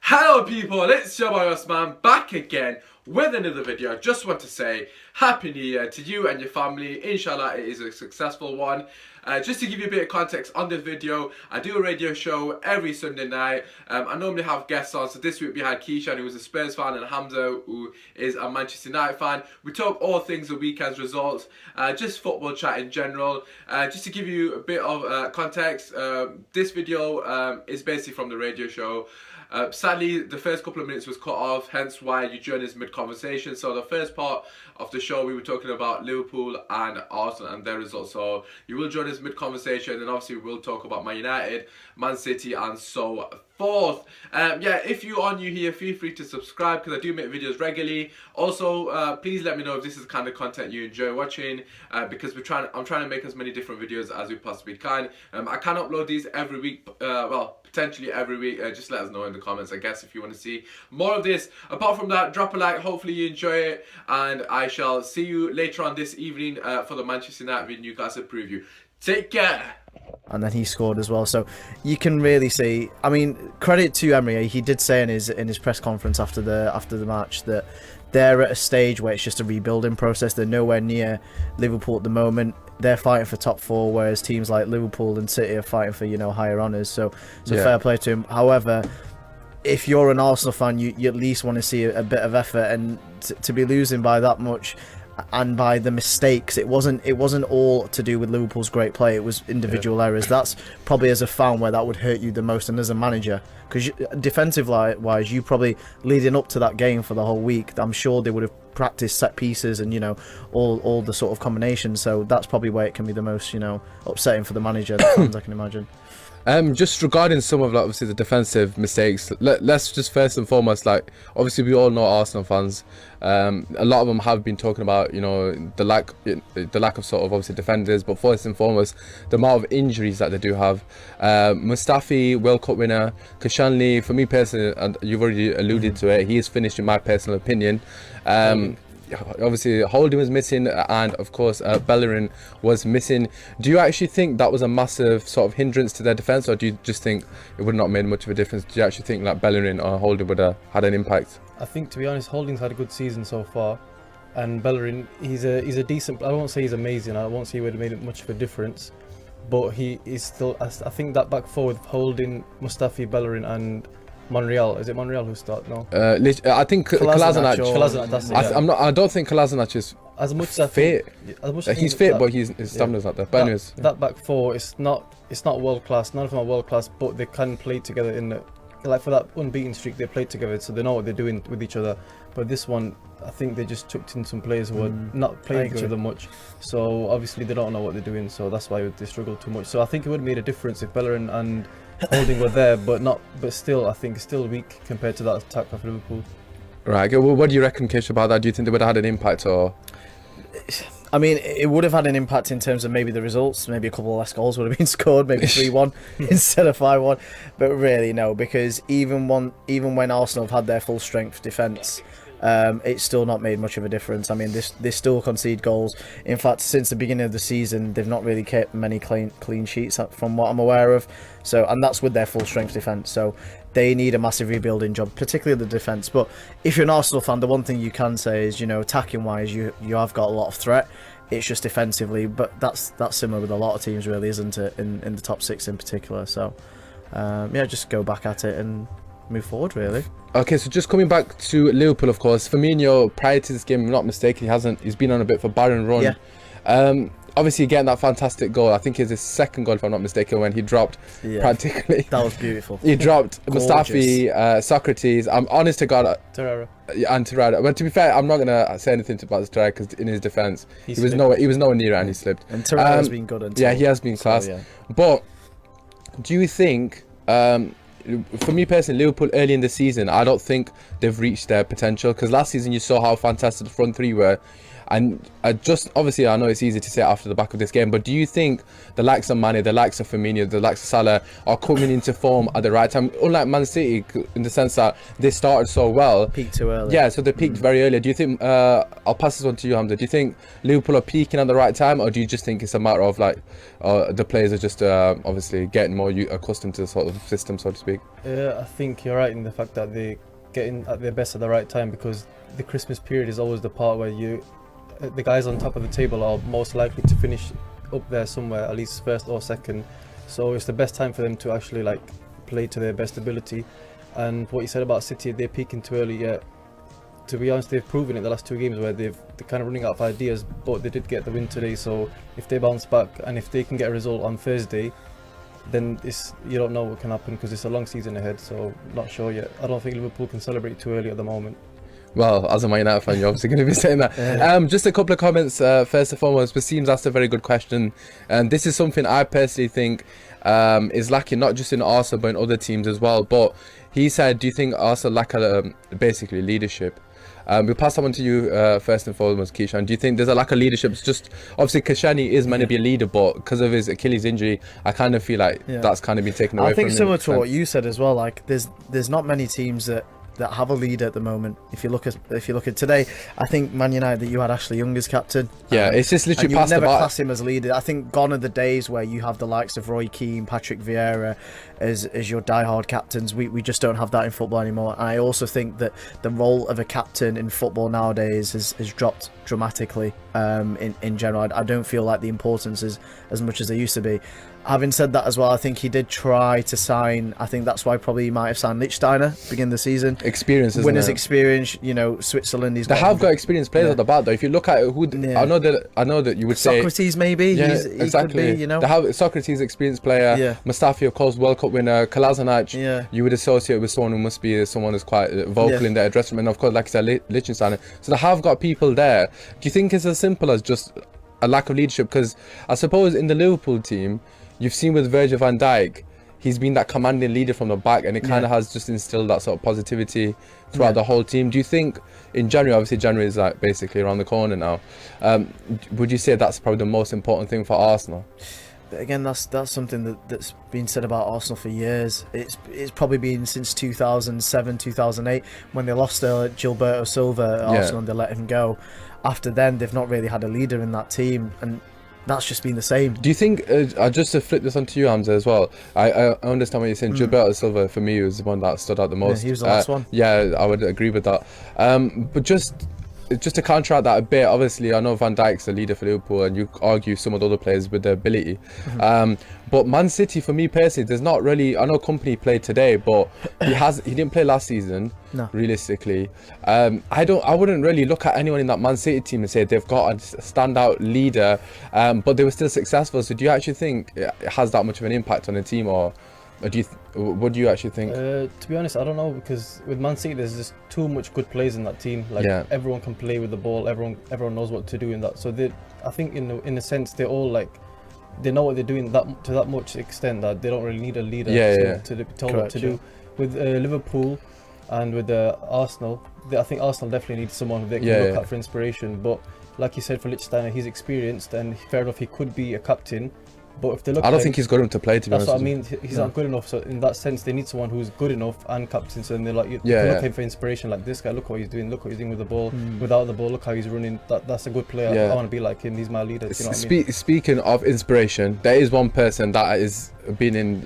Hello people, it's your boy Osman back again with another video. I just want to say Happy New Year to you and your family. Inshallah it is a successful one. Just to give you a bit of context on this video, I do a radio show every Sunday night. I normally have guests on, so this week we had Keishan, who is a Spurs fan, and Hamza, who is a Manchester United fan. We talk all things the weekend's results, just football chat in general. Just to give you a bit of context, this video is basically from the radio show. Sadly, the first couple of minutes was cut off, hence why you joined us mid-conversation. So the first part of the show, we were talking about Liverpool and Arsenal and their results. So you will join us mid-conversation, and obviously we'll talk about Man United, Man City, and so forth. Yeah, if you are new here, feel free to subscribe because I do make videos regularly. Also, please let me know if this is the kind of content you enjoy watching, because I'm trying to make as many different videos as we possibly can. I can upload these every week, well, potentially every week. Just let us know in the comments, I guess, if you want to see more of this. Apart from that, drop a like, hopefully you enjoy it, and I shall see you later on this evening for the Manchester United v Newcastle preview. Take care. And then he scored as well, so you can really see. I mean, credit to Emery. He did say in his press conference after the match that they're at a stage where it's just a rebuilding process. They're nowhere near Liverpool at the moment. They're fighting for top four, whereas teams like Liverpool and City are fighting for, you know, higher honours. So yeah, fair play to him. However, if you're an Arsenal fan, you at least want to see a bit of effort, and to be losing by that much, and by the mistakes, it wasn't all to do with Liverpool's great play. It was individual errors. That's probably, as a fan, where that would hurt you the most, and as a manager, because defensive wise, you probably leading up to that game for the whole week, I'm sure they would have practiced set pieces and, you know, all the sort of combinations. So that's probably where it can be the most, you know, upsetting for the manager, the fans, I can imagine. Just regarding some of, like, obviously the defensive mistakes, let's just first and foremost, like, obviously we all know Arsenal fans. A lot of them have been talking about, you know, the lack of sort of obviously defenders, but first and foremost, the amount of injuries that they do have. Mustafi, World Cup winner, Koscielny, for me personally, and you've already alluded to it, he is finished in my personal opinion. Obviously Holding was missing, and of course Bellerin was missing. Do you actually think that was a massive sort of hindrance to their defence, or do you just think it would not have made much of a difference? Do you actually think that Bellerin or Holding would have had an impact? I think, to be honest, Holding's had a good season so far, and Bellerin, he's a decent. I won't say he's amazing. I won't say he would have made much of a difference, but he is still. I think that back four with Holding, Mustafi, Bellerin, and Monreal. Is it Monreal who started? No. I think Kolasinac. That's it, yeah. I don't think Kolasinac is as much as fit. He's fit, but his stamina's not there. But that back four, it's not world class. None of them are world class, but they can play together in the, like, for that unbeaten streak. They played together, so they know what they're doing with each other. But this one, I think they just chucked in some players who are not playing each other much. So obviously they don't know what they're doing. So that's why they struggle too much. So I think it would have made a difference if Bellerin and Holding were there, but still, I think it's still weak compared to that attack of Liverpool. Right. Well, what do you reckon, Kish, about that? Do you think they would have had an impact, or? I mean, it would have had an impact in terms of maybe the results. Maybe a couple of less goals would have been scored, maybe 3-1 instead of 5-1. But really, no, because even when Arsenal have had their full strength defence, it's still not made much of a difference. I mean, they still concede goals. In fact, since the beginning of the season, they've not really kept many clean sheets from what I'm aware of. So, and that's with their full strength defence. So they need a massive rebuilding job, particularly the defence. But if you're an Arsenal fan, the one thing you can say is, you know, attacking wise, you have got a lot of threat. It's just defensively, but that's similar with a lot of teams, really, isn't it? In the top six in particular. So yeah, just go back at it and move forward, really. Okay, so just coming back to Liverpool, of course, Firmino, prior to this game, if I'm not mistaken, he's been on a bit of a barren run. Yeah. Obviously getting that fantastic goal, I think it's his second goal, if I'm not mistaken, when he dropped practically. That was beautiful. He dropped Mustafi, Socrates. I'm honest to God. Torreira. And Torreira. But to be fair, I'm not gonna say anything about this Torreira, because in his defence, he was nowhere near it, and he slipped. And Torreira has been good until. Yeah, he has been class. Yeah. But do you think? For me personally, Liverpool early in the season, I don't think they've reached their potential, because last season you saw how fantastic the front three were. And obviously, I know it's easy to say after the back of this game, but do you think the likes of Mane, the likes of Firmino, the likes of Salah are coming into form at the right time? Unlike Man City, in the sense that they started so well. Peaked too early. Yeah, so they peaked very early. Do you think, I'll pass this one to you, Hamza, do you think Liverpool are peaking at the right time, or do you just think it's a matter of, like, the players are just obviously getting more accustomed to the sort of system, so to speak? League? I think you're right in the fact that they get in at their best at the right time, because the Christmas period is always the part where the guys on top of the table are most likely to finish up there somewhere, at least first or second. So it's the best time for them to actually like play to their best ability. And what you said about City, they're peaking too early. Yeah, to be honest, they've proven it the last two games where they're kind of running out of ideas, but they did get the win today. So if they bounce back and if they can get a result on Thursday, then you don't know what can happen, because it's a long season ahead. So not sure yet. I don't think Liverpool can celebrate too early at the moment. Well, as a Man United fan, you're obviously going to be saying that. Just a couple of comments. First and foremost, Wasim's asked a very good question, and this is something I personally think is lacking not just in Arsenal but in other teams as well. But he said, do you think Arsenal lack basically leadership? We'll pass that one to you first and foremost, Keishan. Do you think there's a lack of leadership? It's just obviously Koscielny is meant to be a leader, but because of his Achilles injury, I kind of feel like that's kind of been taken away from him. I think similar to what you said as well. Like there's not many teams that have a leader at the moment. If you look at today, I think Man United, that you had Ashley Young as captain. Yeah, it's just literally and passed you would never about. class him as leader. I think gone are the days where you have the likes of Roy Keane, Patrick Vieira as your diehard captains. We just don't have that in football anymore. And I also think that the role of a captain in football nowadays has dropped dramatically in general. I don't feel like the importance is as much as they used to be. Having said that as well, I think he did try to sign. I think that's why probably he might have signed Lichtsteiner beginning of the season. Experience, isn't winners' it? experience. You know, Switzerland. They have got experienced players at the back though. If you look at who, I know that you would say Socrates maybe. Yeah, he exactly. Could be, you know, they have Socrates, experienced player. Yeah. Mustafi, of course, World Cup winner. Kolasinac. Yeah. You would associate with someone who must be someone who's quite vocal in their dressing room. And of course, like I said, Lichtsteiner. So they have got people there. Do you think it's as simple as just a lack of leadership? Because I suppose in the Liverpool team, you've seen with Virgil van Dijk, he's been that commanding leader from the back, and it kind of has just instilled that sort of positivity throughout the whole team. Do you think in January, obviously January is like basically around the corner now, would you say that's probably the most important thing for Arsenal? But again, that's something that's been said about Arsenal for years. It's probably been since 2007, 2008 when they lost Gilberto Silva at Arsenal and they let him go. After then, they've not really had a leader in that team, and that's just been the same. Do you think, just to flip this onto you, Hamza, as well, I understand what you're saying. Gilberto Silva, for me, was the one that stood out the most. Yeah, he was the last one. Yeah, I would agree with that. But just to counteract that a bit, obviously, I know Van Dijk's the leader for Liverpool, and you argue some of the other players with their ability. But Man City, for me personally, there's not really. I know Kompany played today, but he didn't play last season. No. Realistically, I wouldn't really look at anyone in that Man City team and say they've got a standout leader, but they were still successful. So do you actually think it has that much of an impact on the team, or what do you actually think? To be honest, I don't know, because with Man City, there's just too much good players in that team. Like everyone can play with the ball. Everyone knows what to do in that. So I think in a sense, they're all like, they know what they're doing to that much extent that they don't really need a leader to tell what to do. With Liverpool and with Arsenal, I think Arsenal definitely needs someone who they can look at for inspiration. But like you said, for Lichtsteiner, he's experienced, and fair enough, he could be a captain. But if they look, I don't think he's good enough to play. To be honest, that's what I mean. He's not good enough. So in that sense, they need someone who's good enough and captain. So they're like, you can look at him for inspiration. Like, this guy, look what he's doing. Look what he's doing with the ball. Without the ball, look how he's running. That's a good player. I want to be like him. He's my leader. You know what I mean? Speaking of inspiration, there is one person that is been in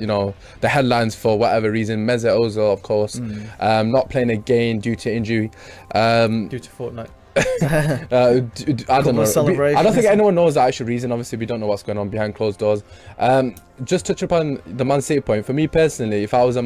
the headlines for whatever reason. Mesut Ozil, of course, not playing again due to injury. Due to Fortnite. I don't know. I don't think anyone knows the actual reason. Obviously, we don't know what's going on behind closed doors. Just touch upon the Man City point. For me personally, if I was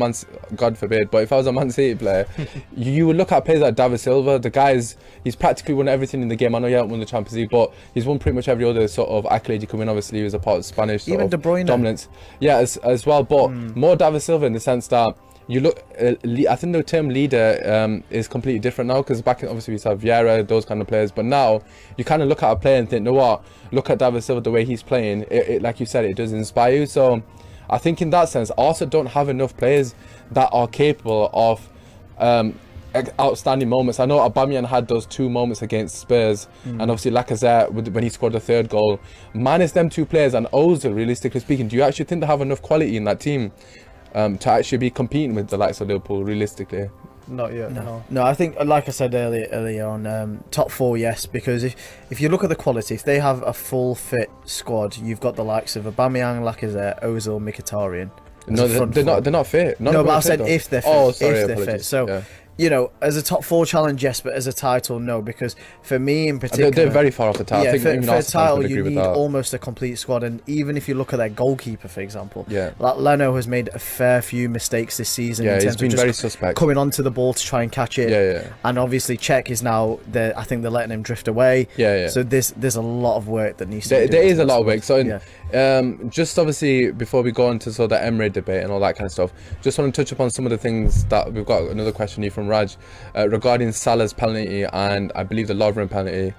God forbid, but if I was a Man City player, you would look at players like David Silva. The guy's he's practically won everything in the game. I know he hasn't won the Champions League, but he's won pretty much every other sort of accolade you can win. Obviously, he was a part of Spanish Even De Bruyne dominance. Yeah, as well. But more David Silva in the sense that you look, I think the term leader is completely different now, because back obviously we used to have Vieira, those kind of players, but now you kind of look at a player and think, you know what, look at David Silva, the way he's playing, it like you said, it does inspire you. So I think in that sense, also don't have enough players that are capable of outstanding moments. I know Aubameyang had those 2 moments against Spurs, and obviously Lacazette when he scored the 3rd goal. Minus them 2 players and Ozil, realistically speaking, do you actually think they have enough quality in that team to actually be competing with the likes of Liverpool, realistically? Not yet. No. I think, like I said earlier on, top 4, yes, because if you look at the quality, if they have a full fit squad, you've got the likes of Aubameyang, Lacazette, Ozil, Mkhitaryan. as No, a front they're four. not. They're not fit. None No, of them but are I said though. if they're fit. Oh, sorry, if they're fit. apologies. So, Yeah. you know, as a top 4 challenge, yes, but as a title, no, because for me in particular, They're very far off the title. yeah, I think for even a Arsenal fans title, would agree you with need that. almost a complete squad. And even if you look at their goalkeeper, for example, Yeah. like Leno has made a fair few mistakes this season. Yeah, in he's terms been of just very suspect. coming onto the ball to try and catch it. Yeah, yeah. And obviously, Czech is now. I think they're letting him drift away. Yeah, yeah. So there's a lot of work that needs to. There be done is to a that lot of squad. work. So, Yeah. just obviously before we go on to sort of the Emre debate and all that kind of stuff, just want to touch upon some of the things that we've got. Another question here from Raj regarding Salah's penalty and I believe the Lovren penalty.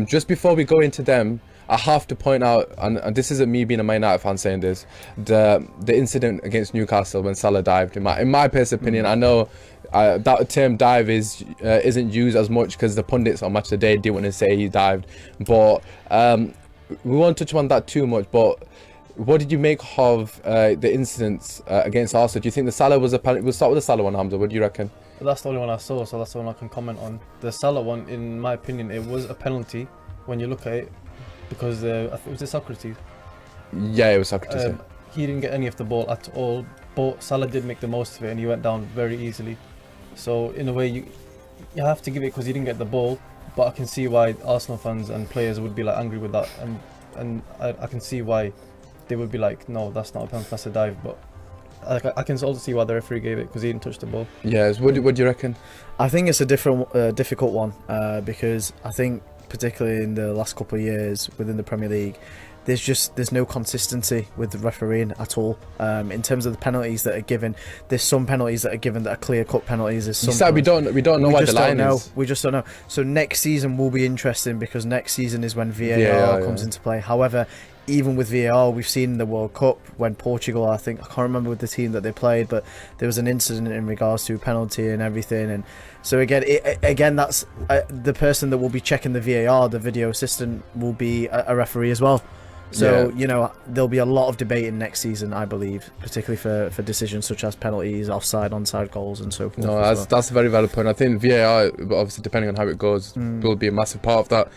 Just before we go into them, I have to point out, and this isn't me being a Man United fan saying this, the incident against Newcastle when Salah dived. In my personal opinion, I know that term dive isn't used as much because the pundits on Match of the Day didn't want to say he dived, but we won't touch on that too much. But what did you make of the incidents against Arsenal? Do you think the Salah was a penalty? We'll start with the Salah one, Hamza. What do you reckon? That's the only one I saw, so that's the one I can comment on. The Salah one, in my opinion, it was a penalty when you look at it, because I think it was the Socrates. Yeah, it was Socrates. yeah. He didn't get any of the ball at all, but Salah did make the most of it, and he went down very easily. So in a way, you have to give it because he didn't get the ball. But I can see why Arsenal fans and players would be like angry with that, and I can see why they would be like, no, that's not a penalty, that's a dive. But I can also see why the referee gave it, because he didn't touch the ball. Yes. What do you reckon? I think it's a difficult one because I think particularly in the last couple of years within the Premier League, there's no consistency with the refereeing at all. In terms of the penalties that are given, there's some penalties that are given that are clear-cut penalties. There's some You said we don't know why the line is. We just don't know. So next season will be interesting because next season is when VAR VAR, comes yeah. into play. However, even with VAR, we've seen in the World Cup when Portugal, I can't remember with the team that they played, but there was an incident in regards to penalty and everything. And so again, that's the person that will be checking the VAR, the video assistant, will be a referee as well. So, you know, there'll be a lot of debate in next season, I believe, particularly for decisions such as penalties, offside, onside goals, and so forth. No, as well. that's a very valid point. I think VAR, obviously depending on how it goes, will be a massive part of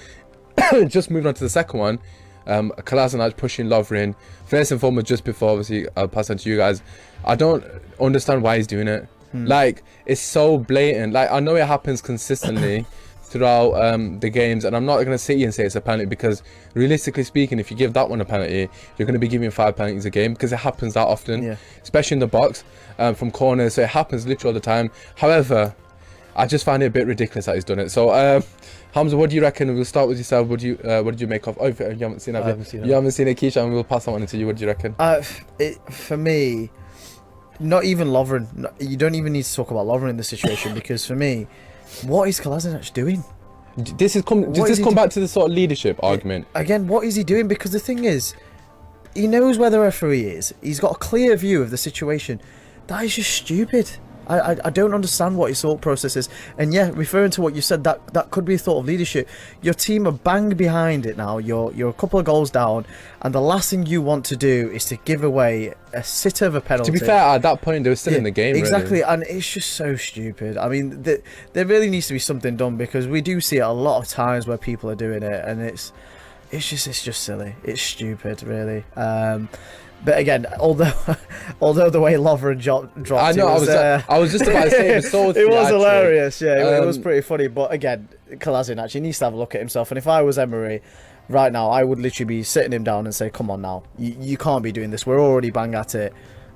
that. Just moving on to the second one, Kolasinac pushing Lovren. First and foremost, just before obviously I'll pass on to you guys, I don't understand why he's doing it. Like, it's so blatant. Like, I know it happens consistently throughout the games, and I'm not going to sit here and say it's a penalty, because realistically speaking, if you give that one a penalty, you're going to be giving 5 penalties a game, because it happens that often, especially in the box, from corners. So it happens literally all the time. However, I just find it a bit ridiculous that he's done it. So Hamza, what do you reckon? We'll start with yourself. What did you make of? Oh, you haven't seen it. You haven't seen it, Keisha, and we'll pass that one into you. What do you reckon? For me, not even Lovren. You don't even need to talk about Lovren in this situation because for me, what is Kolasinac doing? Does this come back to the sort of leadership argument? Again, what is he doing? Because the thing is, he knows where the referee is. He's got a clear view of the situation. That is just stupid. I don't understand what his thought process is. And yeah, referring to what you said, that could be a thought of leadership. Your team are bang behind it now. You're a couple of goals down, and the last thing you want to do is to give away a sitter of a penalty. To be fair, at that point they were still in the game. Exactly, really. and it's just so stupid. I mean, there really needs to be something done, because we do see it a lot of times where people are doing it, and it's just silly. It's stupid, really. But again, although the way Lovren dropped, I know. I was just about to say it was so. It was hilarious. Yeah, it was pretty funny. But again, Kolasinac actually needs to have a look at himself. And if I was Emery, right now, I would literally be sitting him down and say, "Come on now, you can't be doing this. We're already bang at it,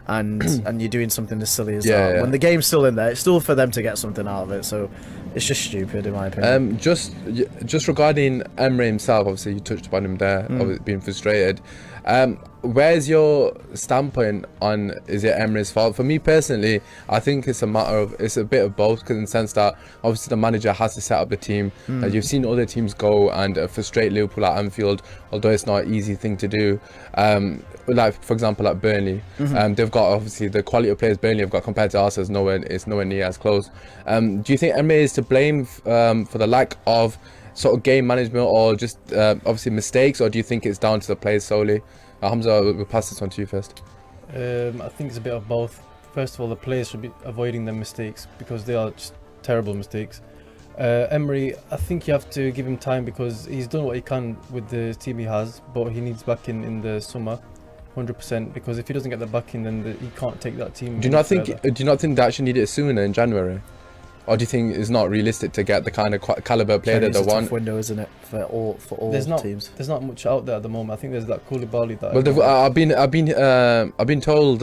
and you're doing something as silly as that. Yeah. When the game's still in there, it's still for them to get something out of it. So it's just stupid, in my opinion." Just regarding Emre himself, obviously you touched upon him there, being frustrated. Where's your standpoint on, is it Emre's fault? For me personally, I think it's a bit of both, because in the sense that obviously the manager has to set up the team. You've seen other teams go and frustrate Liverpool at Anfield, although it's not an easy thing to do. Like for example, at Burnley, they've got obviously the quality of players Burnley have got compared to Arsenal is nowhere near as close. Do you think Emre is to blame for the lack of sort of game management, or just obviously mistakes, or do you think it's down to the players solely? Hamza, we'll pass this on to you first. I think it's a bit of both. First of all, the players should be avoiding their mistakes, because they are just terrible mistakes. Emery, I think you have to give him time, because he's done what he can with the team he has, but he needs back in the summer. 100%. Because if he doesn't get the backing, then he can't take that team. Do you not think? further. Do you not think they actually need it sooner in January, or do you think it's not realistic to get the kind of caliber player that It's they a tough want? window, isn't it, for all teams? There's not much out there at the moment. I think there's that Koulibaly that. Well, I've been told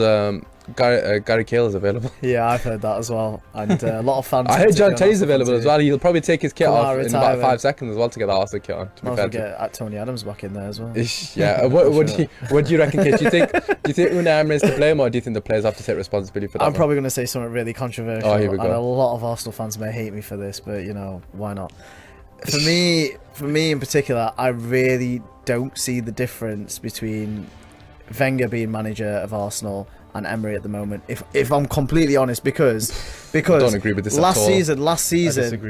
Gary Cahill is available. Yeah, I've heard that as well, and a lot of fans. I heard to John be on Terry's Arsenal available as too. well. He'll probably take his kit Come off out, in retire about then. 5 seconds as well to get the Arsenal kit on. To be Might as fair well to him. get at Tony Adams back in there as well. Yeah. What do you reckon, Kit? Do you think Unai Emery is to blame, or do you think the players have to take responsibility for that? I'm one? probably going to say something really controversial, Oh, here we and go. a lot of Arsenal fans may hate me for this, but why not? For me in particular, I really don't see the difference between Wenger being manager of Arsenal and Emery at the moment. If I'm completely honest, because I don't agree with this at all.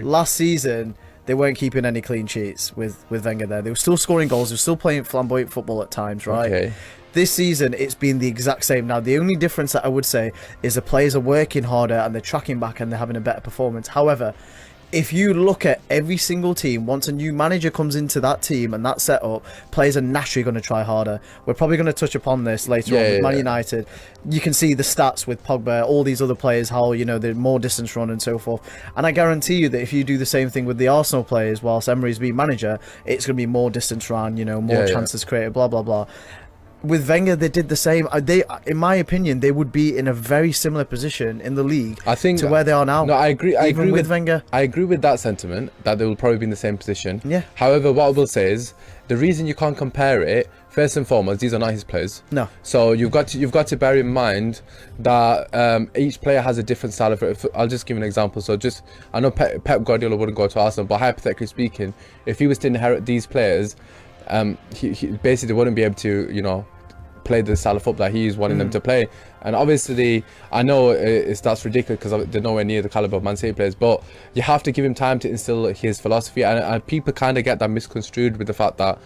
last season they weren't keeping any clean sheets with Wenger there. They were still scoring goals. They were still playing flamboyant football at times, right? Okay. This season, it's been the exact same. Now, the only difference that I would say is the players are working harder and they're tracking back and they're having a better performance. However, if you look at every single team, once a new manager comes into that team and that setup, players are naturally going to try harder. We're probably going to touch upon this later on with Man United. You can see the stats with Pogba, all these other players, how, they're more distance run and so forth. And I guarantee you that if you do the same thing with the Arsenal players whilst Emery's being manager, it's going to be more distance run, more chances created, blah, blah, blah. With Wenger, they did the same. They, in my opinion, they would be in a very similar position in the league to where they are now. No, I agree. I agree with Wenger. I agree with that sentiment that they will probably be in the same position. Yeah. However, what I will say is the reason you can't compare it. First and foremost, these are not his players. No. So you've got to bear in mind that each player has a different style of. I'll just give an example. So I know Pep Guardiola wouldn't go to Arsenal, but hypothetically speaking, if he was to inherit these players, he basically wouldn't be able to play the style of football that he's wanting them to play. And obviously, I know that's ridiculous because they're nowhere near the caliber of Man City players, but you have to give him time to instill his philosophy. And people kind of get that misconstrued with the fact that,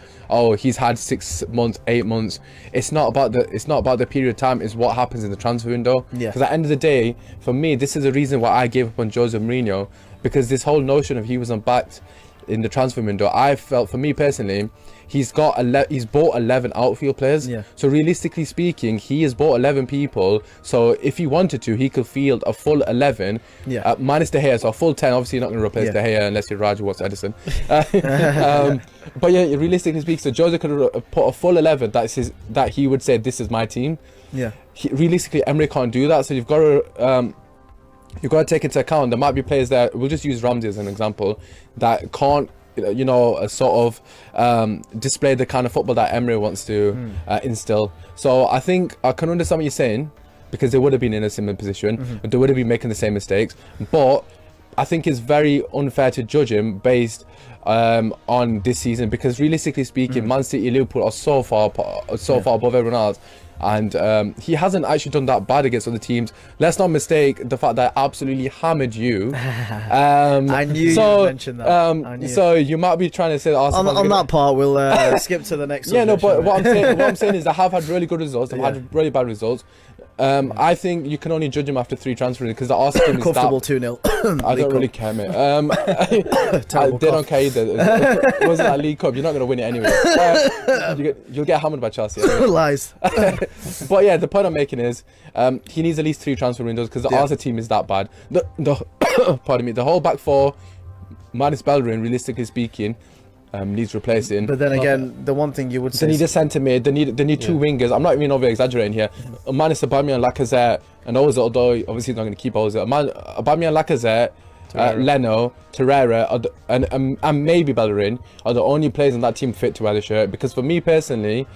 he's had 6 months, 8 months. It's not about the period of time. It's what happens in the transfer window. Yeah. Because at the end of the day, for me, this is the reason why I gave up on Jose Mourinho, because this whole notion of he wasn't backed in the transfer window, I felt, for me personally, he's bought 11 outfield players. Yeah. So realistically speaking, he has bought 11 people. So if he wanted to, he could field a full 11, minus De Gea, so a full 10. Obviously, you're not going to replace De Gea unless you're Raj wants Edison. But yeah, realistically speaking, so Jose could put a full 11 that he would say, this is my team. Yeah. Realistically, Emery can't do that. So you've got to take into account there might be players that, we'll just use Ramsey as an example, that can't sort of display the kind of football that Emery wants to instill. So I think I can understand what you're saying, because they would have been in a similar position, they would have been making the same mistakes, but I think it's very unfair to judge him based on this season, because realistically speaking, Man City, Liverpool are so far above everyone else. And he hasn't actually done that bad against other teams. Let's not mistake the fact that I absolutely hammered you. I knew you mentioned that. So you might be trying to say that Arsenal on that part, we'll skip to the next. Yeah, no, but what I'm saying is they have had really good results. They've had really bad results. I think you can only judge him after 3 transfers, because the Arsenal team is comfortable 2-0. I don't really care, mate. They don't care either. It wasn't that League Cup. You're not going to win it anyway. You'll get hammered by Chelsea. Anyway. Lies. But yeah, the point I'm making is he needs at least 3 transfer windows, because the Arsenal team is that bad. Pardon me. The whole back 4, minus Bellerin, realistically speaking, needs replacing. But then again, the one thing you would say, they need a centre mid. They need 2 wingers. I'm not even over exaggerating here. Minus Aubameyang, Lacazette, and Ozil, although obviously he's not going to keep Ozil. Aubameyang, Lacazette, Leno, Torreira, and maybe Bellerin are the only players in that team fit to wear the shirt. Because for me personally,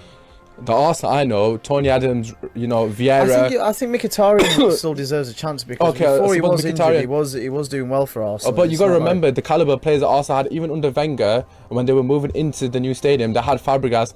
the Arsenal I know, Tony Adams, Vieira. I think Mkhitaryan still deserves a chance, because before he was injured, he was doing well for Arsenal. But you got to remember the caliber of players that Arsenal had, even under Wenger, when they were moving into the new stadium. They had Fabregas.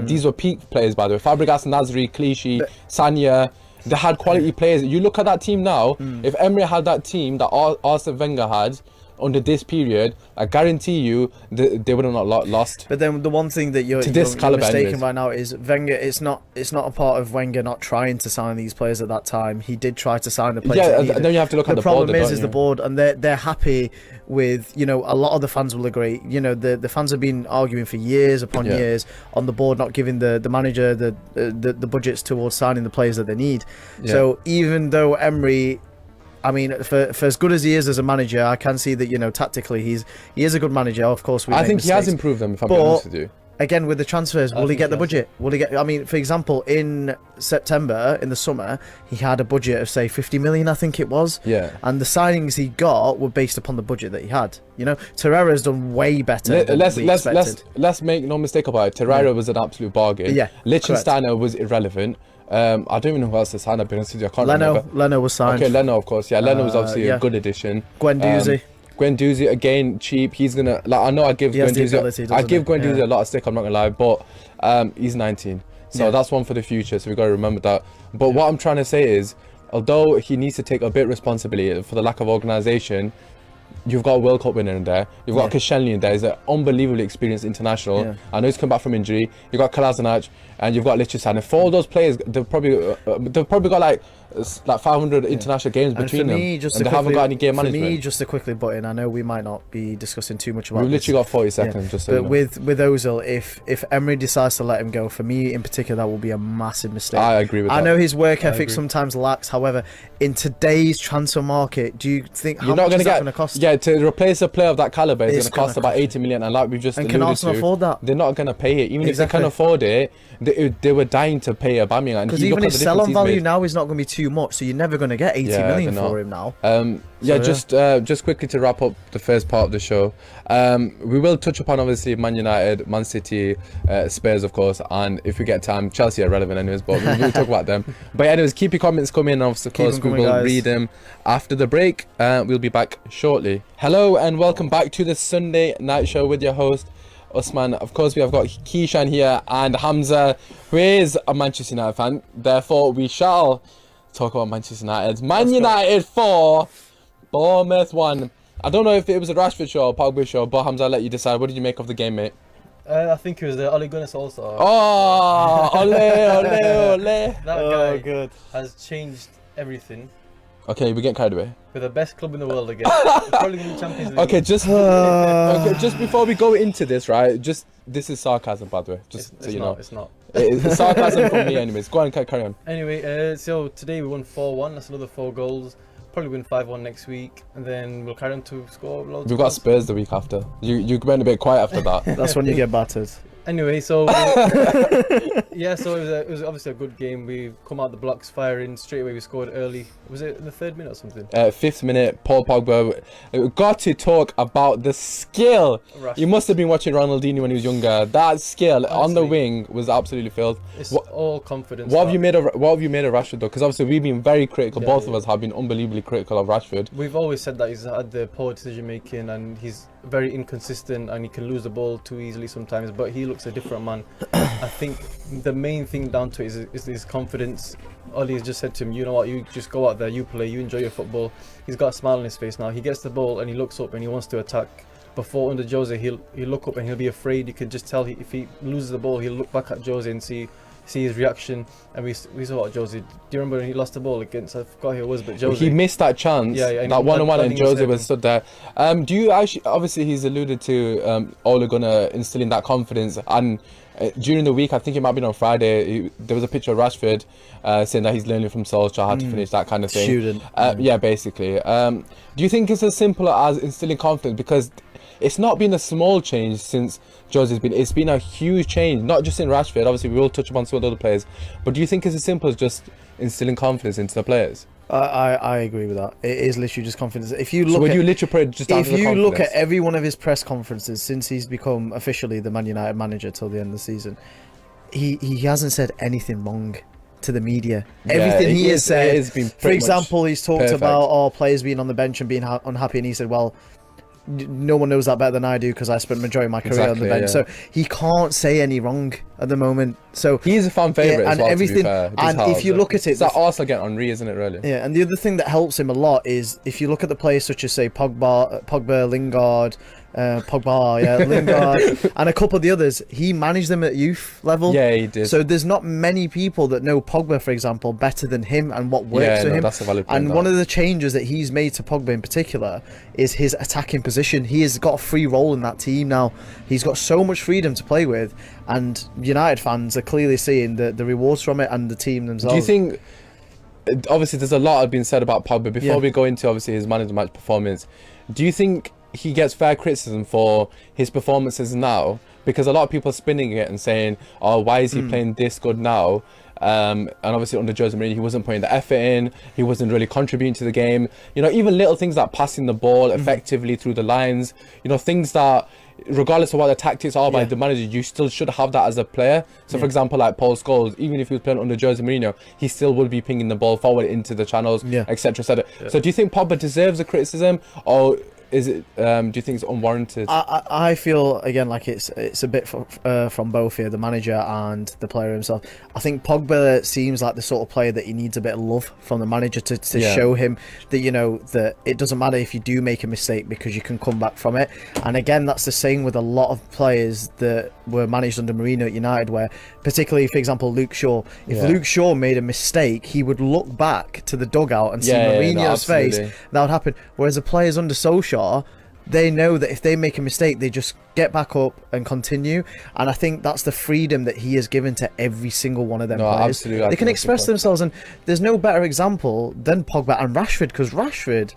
These were peak players, by the way. Fabregas, Nasri, Clichy, Sanya. They had quality players. You look at that team now. If Emery had that team that Arsene Wenger had, under this period, I guarantee you they would have not lost. But then the one thing that you're this caliber mistaken anyways. right now is Wenger. It's not a part of Wenger not trying to sign these players at that time. He did try to sign the players. Yeah, that and needed. then you have to look at the problem board, is don't the you? board, and they're happy with, you know, a lot of the fans will agree. You know, the fans have been arguing for years upon Yeah. years on the board not giving the manager the budgets towards signing the players that they need. Yeah. So even though Emery, I mean, for as good as he is as a manager, I can see that, you know, tactically he is a good manager. Of course, I think he has mistakes. improved them, if I'm being But honest with you. Again, with the transfers, will he think get the he has. budget? Will he get? I mean, for example, in September, in the summer, he had a budget of say 50 million, I think it was. Yeah. And the signings he got were based upon the budget that he had. You know, Torreira's done way better. than we expected. Let's make no mistake about it. Terreira was an absolute bargain. Yeah, Liechtensteiner was irrelevant. I don't even know who else to sign. I've been honest with you, I can't remember. Leno was signed. Okay, Leno, of course. Yeah, Leno was obviously yeah. a good addition. Guendouzi. Guendouzi again, cheap. He's gonna like. I know I give He has the ability, Guendouzi. I doesn't give he? Guendouzi Yeah. a lot of stick. I'm not gonna lie, but he's 19, so Yeah. that's one for the future. So we gotta remember that. But what I'm trying to say is, although he needs to take a bit of responsibility for the lack of organisation, you've got a World Cup winner in there. You've got Yeah. Koscielny in there. He's an unbelievably experienced international. Yeah. I know he's come back from injury. You've got Kolasinac and you've got Liechtenstein. For all those players, they've probably got like 500 international games And between for them, me, just and to they haven't got quickly- any game for management. me, just to quickly butt in, I know we might not be discussing too much about We've this. literally got 40 Yeah. seconds. Just so But you know. with Ozil, if Emery decides to let him go, for me in particular, that will be a massive mistake. I agree with that. I know his work ethic agree. sometimes lacks. However, in today's transfer market, do you think how You're much not going is to that get going to cost? Yeah, to replace a player of that caliber is going It's to cost gonna about cost 80 million, and like we've just And can alluded Arsenal to, afford that? they're not going to pay it. Even Exactly. if they can afford it, they were dying to pay Aubameyang. And Because look even at his the sell-on difference he's value made. now is not going to be too much, so you're never going to get 80 Yeah, million they're not. for him now. Yeah, So, just quickly to wrap up the first part of the show, we will touch upon obviously Man United, Man City, Spurs of course, and if we get time, Chelsea are relevant anyways, but we'll talk about them. But anyways, keep your comments coming, and of course them we coming, will guys. read them after the break. We'll be back shortly. Hello and welcome back to the Sunday night show with your host Usman. Of course, we have got Keishan here and Hamza, who is a Manchester United fan. Therefore, we shall talk about Manchester United. Man United 4, Bournemouth 1. I don't know if it was a Rashford show or Pogba show, but Hamza, I'll let you decide. What did you make of the game, mate? I think it was the Ole Gunnar Solskjaer. Oh, ole, ole, ole. That guy good. has changed everything. Okay, we're getting carried away. We're the best club in the world again. We're probably going to Champions League. Okay, just before we go into this, right? This is sarcasm, by the way. Just It's so you not, know, it's not. it's sarcasm from me, anyways. Go on, carry on. Anyway, so today we won 4-1. That's another 4 goals. Probably win 5-1 next week, and then we'll carry on to score loads. We've of got goals. Spurs the week after. You went a bit quiet after that. That's when you get battered. Anyway, so yeah, so it was obviously a good game. We come out the blocks firing straight away. We scored early. Was it in the 3rd minute or something? 5th minute, Paul Pogba. Got to talk about the skill. Rashford. You must have been watching Ronaldinho when he was younger. That skill on the Honestly. wing was absolutely filled. It's What- all confidence. What have you made of Rashford though? Because obviously we've been very critical. Yeah, Both of yeah. us have been unbelievably critical of Rashford. We've always said that he's had the poor decision making and he's very inconsistent and he can lose the ball too easily sometimes, but he looks a different man. I think the main thing down to it is his confidence. Oli has just said to him, you know what, you just go out there, you play, you enjoy your football. He's got a smile on his face now. He gets the ball and he looks up and he wants to attack. Before under Jose, he'll look up and he'll be afraid. You can just tell if he loses the ball, he'll look back at Jose and see his reaction. And we saw what Jose. Do you remember when he lost the ball against? I forgot who it was, but Jose. He missed that chance. Yeah, and that one-on-one, and nothing was Jose was happening. stood there. Do you actually? Obviously, he's alluded to Ole Gunnar instilling that confidence. And during the week, I think it might have been on Friday, there was a picture of Rashford saying that he's learning from Solskjaer how to finish, that kind of thing. Student. Yeah, basically. Do you think it's as simple as instilling confidence? Because it's not been a small change since Jose's been. It's been a huge change, not just in Rashford. Obviously, we will touch upon some of the other players. But do you think it's as simple as just instilling confidence into the players? I agree with that. It is literally just confidence. If you look So would at, you literally put it just down if to the you look at confidence? every one of his press conferences since he's become officially the Man United manager till the end of the season, he hasn't said anything wrong to the media. Yeah, Everything he it has said, has been for pretty much example, he's talked perfect. about players being on the bench and being unhappy, and he said, well, no one knows that better than I do because I spent majority of my career on the Exactly, bench. yeah. So he can't say any wrong at the moment. So He's a fan favourite Yeah, as and well, everything- to be fair. It does and help, if you but look at it, it's like Arsenal getting Henry, isn't it, really? yeah, and the other thing that helps him a lot is if you look at the players such as say Pogba, Lingard, Lingard, and a couple of the others, he managed them at youth level. Yeah, he did. So there's not many people that know Pogba, for example, better than him and what works Yeah, for no, him. that's a valid point, And that. one of the changes that he's made to Pogba in particular is his attacking position. He has got a free role in that team now. He's got so much freedom to play with, and United fans are clearly seeing the rewards from it, and the team themselves. Do you think? Obviously, there's a lot been said about Pogba. Before Yeah. we go into obviously his man of the match performance, do you think he gets fair criticism for his performances now? Because a lot of people are spinning it and saying, "Oh, why is he playing this good now?" And obviously under Jose Mourinho, he wasn't putting the effort in. He wasn't really contributing to the game. You know, even little things like passing the ball effectively through the lines. You know, things that, regardless of what the tactics are by Yeah. the manager, you still should have that as a player. So, for example, like Paul Scholes, even if he was playing under Jose Mourinho, he still would be pinging the ball forward into the channels, Yeah. etc., etc. So, do you think Pogba deserves a criticism, or is it? Do you think it's unwarranted? I feel again like it's a bit from both here, the manager and the player himself. I think Pogba seems like the sort of player that he needs a bit of love from the manager to Yeah. show him that, you know, that it doesn't matter if you do make a mistake because you can come back from it. And again, that's the same with a lot of players that were managed under Mourinho at United, where particularly, for example, Luke Shaw. If Yeah. Luke Shaw made a mistake, he would look back to the dugout and see Yeah, yeah, no, Mourinho's face. absolutely. That would happen. Whereas the players under Solskjaer, they know that if they make a mistake, they just get back up and continue. And I think that's the freedom that he has given to every single one of them No, players. absolutely, I They think can that's a express good themselves, and there's no better example than Pogba and Rashford, because Rashford,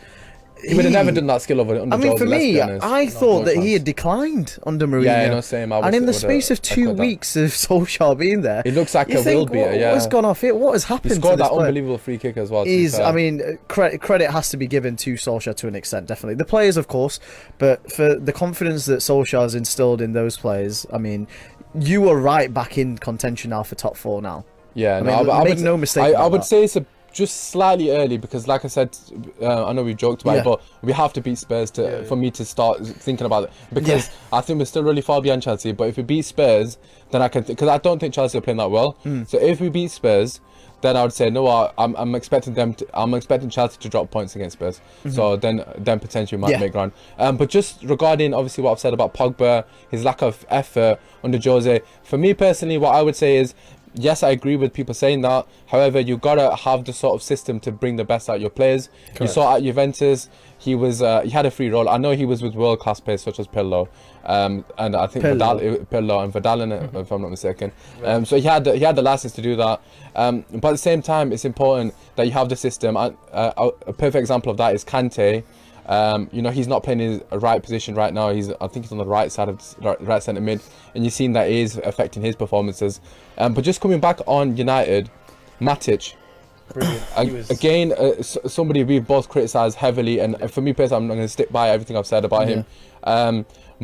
he would have never done that skill over under I mean, Jose, for let's me, be honest. I thought that he chance. had declined under Mourinho. Yeah, no, same. I And in the would space of 2 echo that. weeks of Solskjaer being there, He looks like you a think, will beater, yeah. What's gone off here? What has He happened to scored this that player? unbelievable free kick as well. to be Is fair. I mean, credit has to be given to Solskjaer to an extent, definitely. The players, of course, but for the confidence that Solskjaer has instilled in those players, I mean, you are right back in contention now for top 4 now. Yeah, I no, mean, I make would, no mistake I about would that. say it's just slightly early because, like I said, I know we joked about Yeah. it, but we have to beat Spurs for me to start thinking about it because Yeah. I think we're still really far behind Chelsea. But if we beat Spurs, then I can because I don't think Chelsea are playing that well. So if we beat Spurs, then I would say no. I'm expecting I'm expecting Chelsea to drop points against Spurs. So then potentially we might Yeah. make ground. But just regarding obviously what I've said about Pogba, his lack of effort under Jose. For me personally, what I would say is, yes, I agree with people saying that. However, you've got to have the sort of system to bring the best out of your players. You saw at Juventus, he had a free role. I know he was with world-class players such as Pirlo, and I think Pirlo and Vidal, if I'm not mistaken. So he had the license to do that. But at the same time, it's important that you have the system. A perfect example of that is Kante. You know, he's not playing his right position right now. I think he's on the right side of right centre mid, and you've seen that it is affecting his performances. But just coming back on United, Matic, Brilliant. He was- again, somebody we've both criticised heavily, and for me personally, I'm going to stick by everything I've said about him.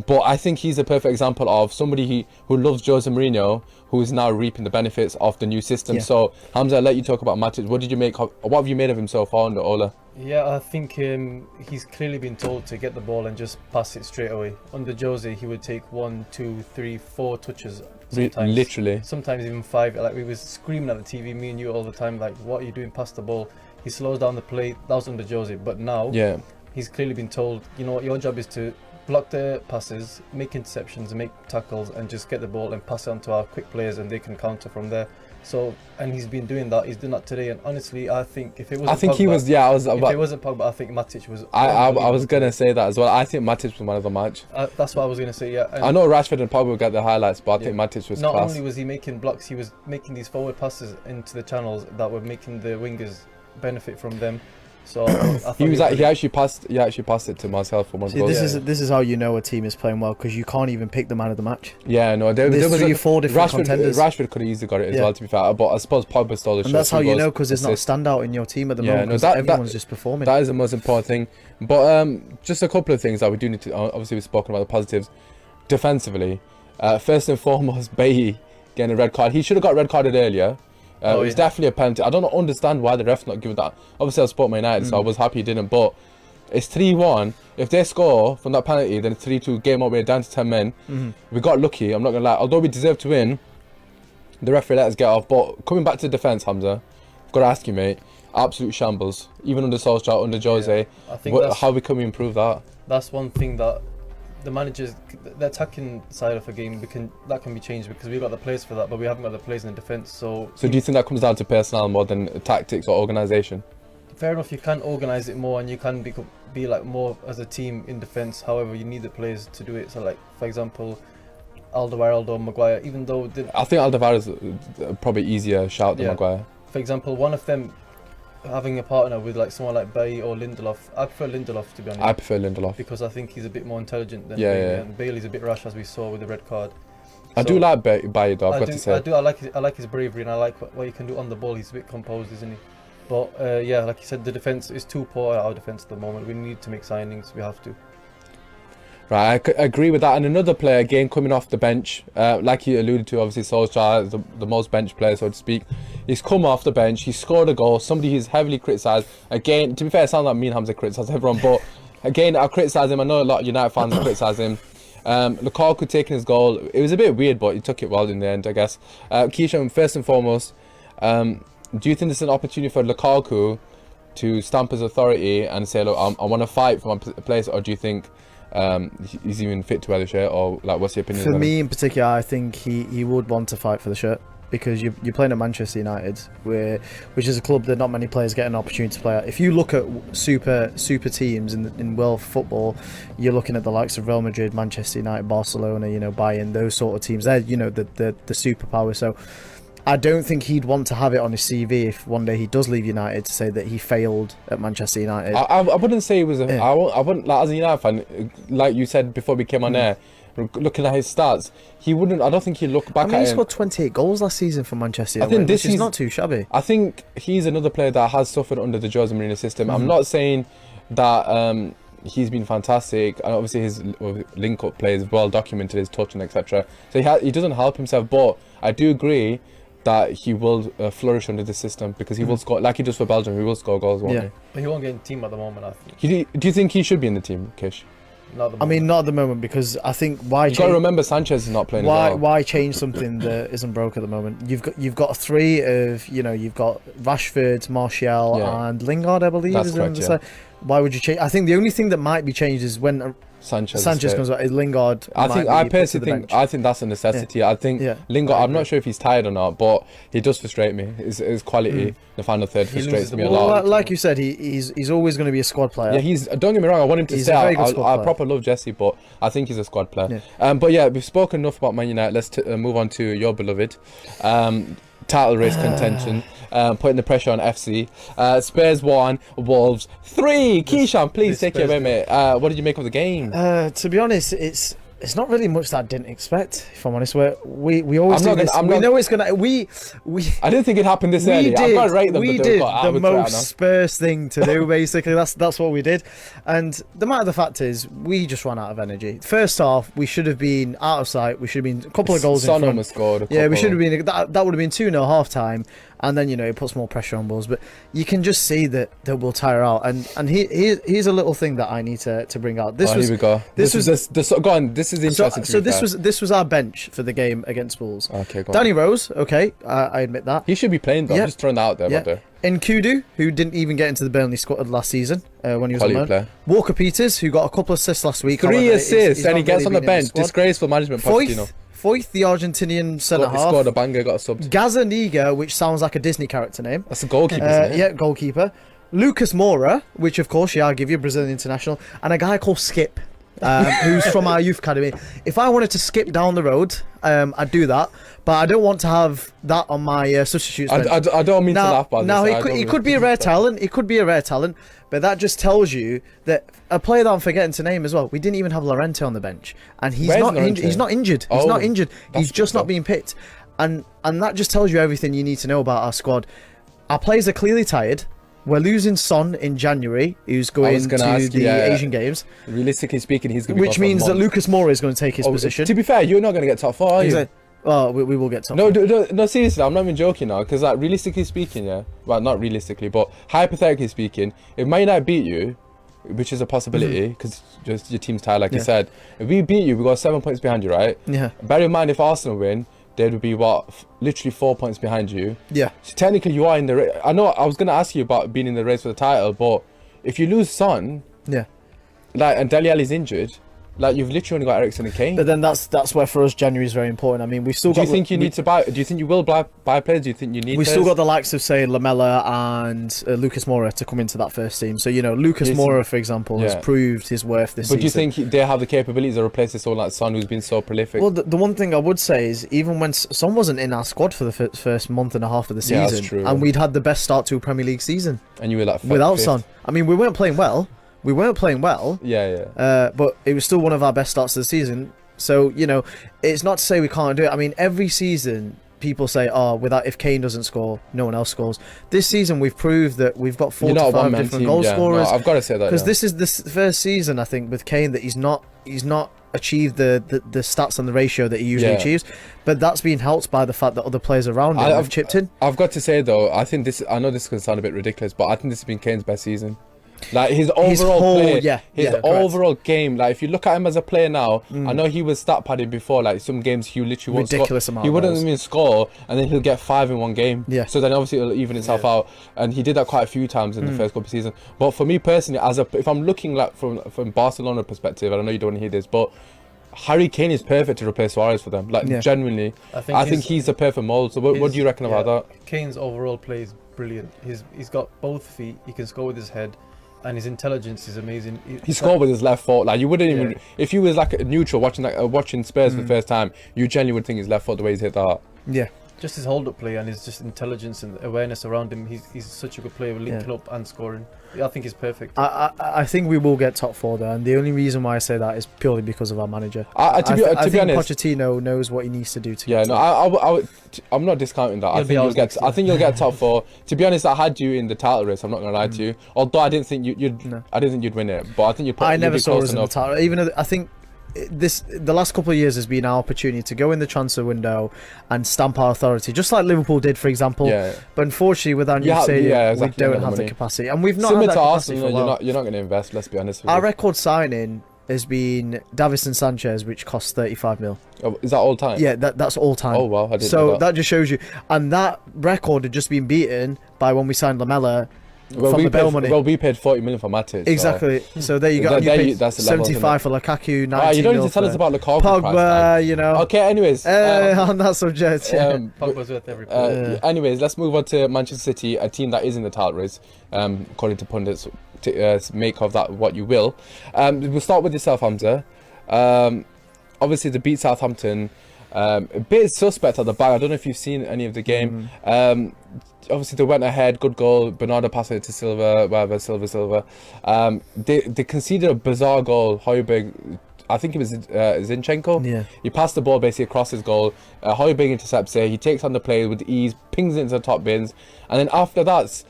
But I think he's a perfect example of somebody who loves Jose Mourinho, who is now reaping the benefits of the new system. Yeah. So Hamza, I'll let you talk about Matic. What have you made of him so far under Ola? Yeah, I think he's clearly been told to get the ball and just pass it straight away. Under Jose, he would take 1, 2, 3, 4 touches. Sometimes, Literally. Sometimes even 5. Like, we was screaming at the TV, me and you, all the time. Like, what are you doing? Pass the ball. He slows down the play. That was under Jose. But now, Yeah. he's clearly been told, you know what, your job is to block the passes, make interceptions, make tackles, and just get the ball and pass it on to our quick players, and they can counter from there. So, and he's been doing that. He's done that today. And honestly, I think if it wasn't I think he Pogba- was. Yeah, I was. If About, it wasn't Pogba, I think Matic was. I was unbelievable. gonna say that as well. I think Matic was man of the match. That's what I was gonna say. Yeah. And I know Rashford and Pogba got the highlights, but I think Matic was not class. only was he making blocks, he was making these forward passes into the channels that were making the wingers benefit from them. So I thought He brilliant. actually passed it to myself for one See, goal. this is how you know a team is playing well, because you can't even pick the man of the match. Yeah, no, there There's was 3 or 4 different Rashford. contenders. Rashford could have easily got it as Yeah. well, to be fair. But I suppose Pogba stole the shot. And that's how you goals, know, because there's not a assist. standout in your team at the Yeah, moment, no, 'cause that- everyone's that- just performing. That is the most important thing. But just a couple of things that we do need to. Obviously, we've spoken about the positives. Defensively, first and foremost, Bailly getting a red card. He should have got red carded earlier. It was definitely a penalty. I don't understand why the ref's not giving that. Obviously, I support Man United, so I was happy he didn't. But it's 3-1. If they score from that penalty, then it's 3-2, game over, down to 10 men. We got lucky, I'm not going to lie. Although we deserved to win, the referee let us get off. But coming back to defence, Hamza, I've got to ask you, mate. Absolute shambles. Even under Solskjaer, under Jose. I think How can we improve that? That's one thing that the managers, the attacking side of the game, that can be changed because we've got the players for that, but we haven't got the players in the defence. So do you think that comes down to personnel more than tactics or organisation? fair enough, you can organise it more and you can be like more as a team in defence. However, you need the players to do it. So like, for example, Alderweireld, Maguire, even though I think Alderweireld is probably easier shout than Maguire. For example, one of them having a partner with like someone like Bailly or Lindelof. I prefer Lindelof, to be honest. I prefer Lindelof because I think he's a bit more intelligent than Bailey, and Bailey's a bit rash, as we saw with the red card. I do like Bailly though, I've got to say. I like his bravery, and I like what he can do on the ball. He's a bit composed, isn't he? But yeah, like you said, the defence is too poor at our defence at the moment. We need to make signings. We have to. Right, I agree with that. And another player, again, coming off the bench, like you alluded to, obviously Solskjaer is the most bench player, so to speak. He's come off the bench, he scored a goal, somebody he's heavily criticised. Again, to be fair, it sounds like me and Hamza criticise everyone, but again, I criticise him. I know a lot of United fans criticise him. Lukaku taking his goal, it was a bit weird, but he took it well in the end, I guess. Keisha, first and foremost, do you think this is an opportunity for Lukaku to stamp his authority and say, look, I want to fight for my place, or do you think he's even fit to wear the shirt, or like, what's your opinion? For me in particular, I think he would want to fight for the shirt, because you're playing at Manchester United, which is a club that not many players get an opportunity to play at. If you look at super teams in world football, you're looking at the likes of Real Madrid, Manchester United, Barcelona, Bayern, those sort of teams. They're the superpower. So I don't think he'd want to have it on his CV if one day he does leave United, to say that he failed at Manchester United. I wouldn't say it was. I wouldn't, like, as a United fan, like you said before we came on air, looking at his stats, he wouldn't. I don't think he'd look back at he scored 28 goals last season for Manchester United, which is not too shabby. I think he's another player that has suffered under the Jose Mourinho system. I'm not saying that he's been fantastic, and obviously his link-up play is well documented, his touch and etc. So he doesn't help himself, but I do agree that he will flourish under the system, because he will score, like he does for Belgium. He will score goals, won't he? But he won't get in the team at the moment, I think. Do you think he should be in the team, Kish? Not at the moment. I mean, not at the moment, because I think why you got to remember Sanchez is not playing. Why change something that isn't broke at the moment? You've got three of you've got Rashford, Martial, and Lingard, I believe. That's correct, yeah. Why would you change? I think the only thing that might be changed is when Sanchez comes back. Lingard. I personally think that's a necessity. I think Lingard. I'm not sure if he's tired or not, but he does frustrate me. His quality in the final third frustrates me a lot. Like you said, he's always going to be a squad player. Yeah, don't get me wrong. I want him to stay. I proper love Jesse, but I think he's a squad player. But yeah, we've spoken enough about Man United. Let's move on to your beloved title race contention. Putting the pressure on FC. Spurs 1, Wolves 3. Keishan, please take it away, mate. What did you make of the game? To be honest, it's not really much that I didn't expect, if I'm honest. We always do this. We know it's gonna. I didn't think it happened this early. I'm not right them. We did the most Spurs thing to do. Basically, that's what we did. And the matter of the fact is, we just ran out of energy. First half, we should have been out of sight. We should have been a couple of goals in front. Son almost scored. Yeah, we should have been. That would have been 2-0 half time. And then it puts more pressure on Wolves, but you can just see that we'll tire out. And here's a little thing that I need to bring out. Here we go. Go on. This is interesting. So this was our bench for the game against Wolves. Okay, go on. Danny Rose. Okay, I admit that he should be playing though. Yeah. I'm just throwing that out there. Yeah. Nkudu, who didn't even get into the Burnley squad last season when he was on loan. Walker Peters, who got a couple of assists last week. 3 assists, and he gets on the bench. Disgraceful management. Foyth, the Argentinian centre-half. He scored a banger, got a sub. Gazaniga, which sounds like a Disney character name. That's a goalkeeper, isn't it? Yeah, goalkeeper. Lucas Moura, which of course, I'll give you, Brazilian international. And a guy called Skip, who's from our youth academy. If I wanted to skip down the road, I'd do that. But I don't want to have that on my substitutes bench. I don't mean to laugh about this. Now, he could be a rare talent. He could be a rare talent. But that just tells you that a player that I'm forgetting to name as well. We didn't even have Llorente on the bench, and he's not injured. He's not injured. He's not injured. He's just not being picked, and that just tells you everything you need to know about our squad. Our players are clearly tired. We're losing Son in January, who's going to the Asian Games. Realistically speaking, he's going to be which means that Lucas Moura is going to take his position. To be fair, you're not going to get top 4, are you? Oh, we will get top 4. No, seriously, I'm not even joking now, because realistically speaking, well, not realistically, but hypothetically speaking, if Man United beat you which is a possibility because just your team's tired, like you Yeah. said. If we beat you, we got 7 points behind you, right? Yeah. Bear in mind, if Arsenal win, they would be literally 4 points behind you. Yeah. So technically, you are in the race. I know I was gonna ask you about being in the race for the title, but if you lose Son, Yeah. like, and Dele Alli's injured, like, you've literally only got Eriksen and Kane. But then that's where for us January is very important. I mean, we still Do got. you think you need to buy? Do you think you will buy players? Do you think you need? We still players? got the likes of, say, Lamella and Lucas Moura to come into that first team. So, you know, Lucas Yes. Moura, for example, has Yeah. proved his worth this But do you season. think they have the capabilities to replace someone like Son, who's been so prolific? Well, the one thing I would say is, even when Son wasn't in our squad for the first month and a half of the Yeah, that's season, true. and we'd had the best start to a Premier League season And you were like without fifth. Son. I mean, we weren't playing well. Yeah, yeah. But it was still one of our best starts of the season. So, you know, it's not to say we can't do it. I mean, every season people say, "Oh, if Kane doesn't score, no one else scores." This season we've proved that we've got 4 You're to not a 5 one-man different team. goal Yeah, scorers. no, I've got to say that Because yeah. this is the first season, I think, with Kane that he's not achieved the stats and the ratio that he usually Yeah. achieves. But that's been helped by the fact that other players around him have chipped in. I've got to say though, I think this. I know this can sound a bit ridiculous, but I think this has been Kane's best season. Like his overall whole- play, yeah, his correct. overall game. Like if you look at him as a player now, I know he was stat padding before. Like some games he literally won't Ridiculous score. amount He of wouldn't goals. even score, and then he'll get 5 in one game. Yeah. So then obviously it'll even itself out, and he did that quite a few times in the first couple of seasons. But for me personally, if I'm looking like from Barcelona perspective, I know you don't want to hear this, but Harry Kane is perfect to replace Suarez for them. Like Yeah. genuinely, I think he's the perfect mold. So what do you reckon about that? Kane's overall play is brilliant. He's got both feet. He can score with his head, and his intelligence is amazing. He scored with his left foot. Like you wouldn't even, Yeah. if you was like a neutral watching Spurs for the first time, you genuinely would think his left foot the way he's hit that. Yeah. Just his hold-up play and his just intelligence and awareness around him. He's such a good player, linking up and scoring. I think he's perfect. I think we will get top 4 there, and the only reason why I say that is purely because of our manager. To be I think honest, Pochettino knows what he needs to do to yeah, get no, to I'm not discounting that. He'll be ours next I think you'll get top 4. To be honest, I had you in the title race. I'm not gonna lie to you. Although I didn't think you'd No. I didn't think you'd win it, but I think I never be saw close us in the enough. title. Even though I think the last couple of years has been our opportunity to go in the transfer window and stamp our authority, just like Liverpool did, for example. Yeah. But unfortunately, with our new Yeah, stadium, yeah, exactly, we don't not the have the money. capacity, and we've not Similar had that to capacity Arsenal, for a while. you're not going to invest. Let's be honest with Our you. record signing has been Davison Sanchez, which cost 35 mil. Oh, is that all time? Yeah, that's all time. Oh wow, I didn't So know that. just shows you, and that record had just been beaten by when we signed Lamella Well, from we the bail paid, money. well, we paid 40 million for Matic. so- Exactly. So there you go. That- And you there paid you- that's the level, 75 for Lukaku, 19 Ah, you don't need mil to tell for us about Lukaku Pogba, price tag. you know. Okay, anyways. On that subject, yeah. Pogba's worth every penny. Anyways, let's move on to Manchester City, a team that is in the title race, according to pundits. To make of that what you will. We'll start with yourself, Hamza. Obviously, they beat Southampton. A bit suspect at the back. I don't know if you've seen any of the game. Obviously, they went ahead. Good goal. Bernardo passed it to Silva. Whatever, Silva. They conceded a bizarre goal. Højbjerg, I think it was Zinchenko. Yeah. He passed the ball basically across his goal. Højbjerg intercepts it. He takes on the play with ease, pings it into the top bins, and then after that,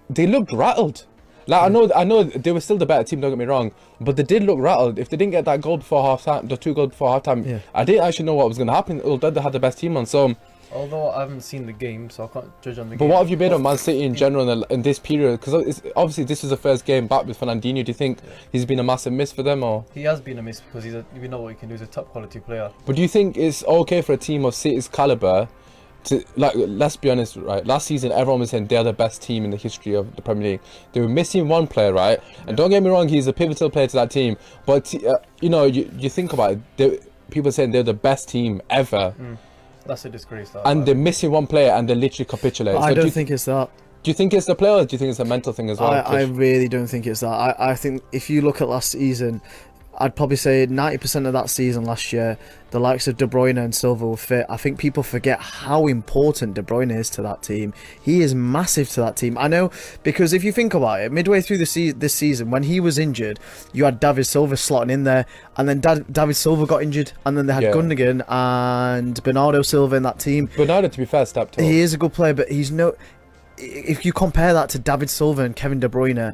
they looked rattled. Like I know they were still the better team. Don't get me wrong, but they did look rattled. If they didn't get that goal before half time, the 2 goals before half time, Yeah. I didn't actually know what was going to happen. Although they had the best team on, so. Although I haven't seen the game, so I can't judge on the But game. what have you made of Man City in general in this period? Because obviously this is the first game back with Fernandinho. Do you think he's been a massive miss for them, or? He has been a miss because we know what he can do. He's a top quality player. But do you think it's okay for a team of City's caliber to, like, let's be honest, right? Last season, everyone was saying they're the best team in the history of the Premier League. They were missing one player, right? And don't get me wrong, he's a pivotal player to that team. But you know, you think about it, people saying they're the best team ever, That's a disgrace. and they're missing one player, and they literally capitulate. I So don't think it's that. Do you think it's the player, or do you think it's a mental thing as well? I really don't think it's that. I think if you look at last season, I'd probably say 90% of that season last year, the likes of De Bruyne and Silva were fit. I think people forget how important De Bruyne is to that team. He is massive to that team. I know, because if you think about it, midway through this season, when he was injured, you had David Silva slotting in there, and then David Silva got injured, and then they had Gundogan and Bernardo Silva in that team. Bernardo, to be fair, stepped up. He is a good player, but he's no... if you compare that to David Silva and Kevin De Bruyne,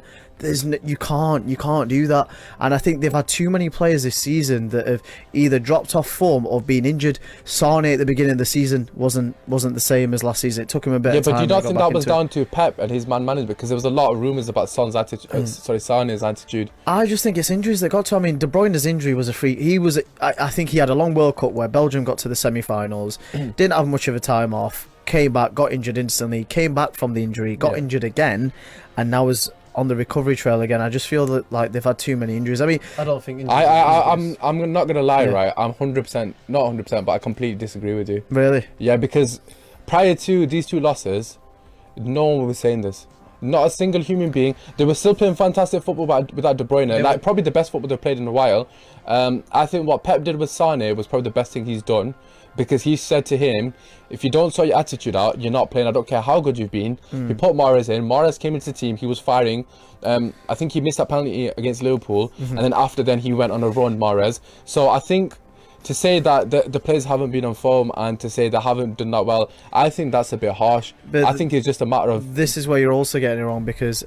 you can't do that. And I think they've had too many players this season that have either dropped off form or been injured. Sane at the beginning of the season wasn't the same as last season. It took him a bit of time. Yeah, but you don't to think go that back was into it. down to Pep and his man management? Because there was a lot of rumours about Sane's attitude. I just think it's injuries that got to. I mean, De Bruyne's injury was a freak. I think he had a long World Cup where Belgium got to the semi-finals, didn't have much of a time off, came back, got injured instantly, came back from the injury, got injured again, and now is on the recovery trail again. I just feel that like they've had too many injuries. I mean, I don't think. I'm not gonna lie, Yeah. right? I'm 100%, not 100%, but I completely disagree with you. really, Yeah, because prior to these two losses, no one was saying this. Not a single human being. They were still playing fantastic football without De Bruyne, like probably the best football they've played in a while. I think what Pep did with Sane was probably the best thing he's done, because he said to him, if you don't sort your attitude out, you're not playing. I don't care how good you've been. He put Mahrez in. Mahrez came into the team. He was firing. I think he missed that penalty against Liverpool, and then after then he went on a run, Mahrez. So I think to say that the players haven't been on form and to say they haven't done that well, I think that's a bit harsh. But I think it's just a matter of... this is where you're also getting it wrong, because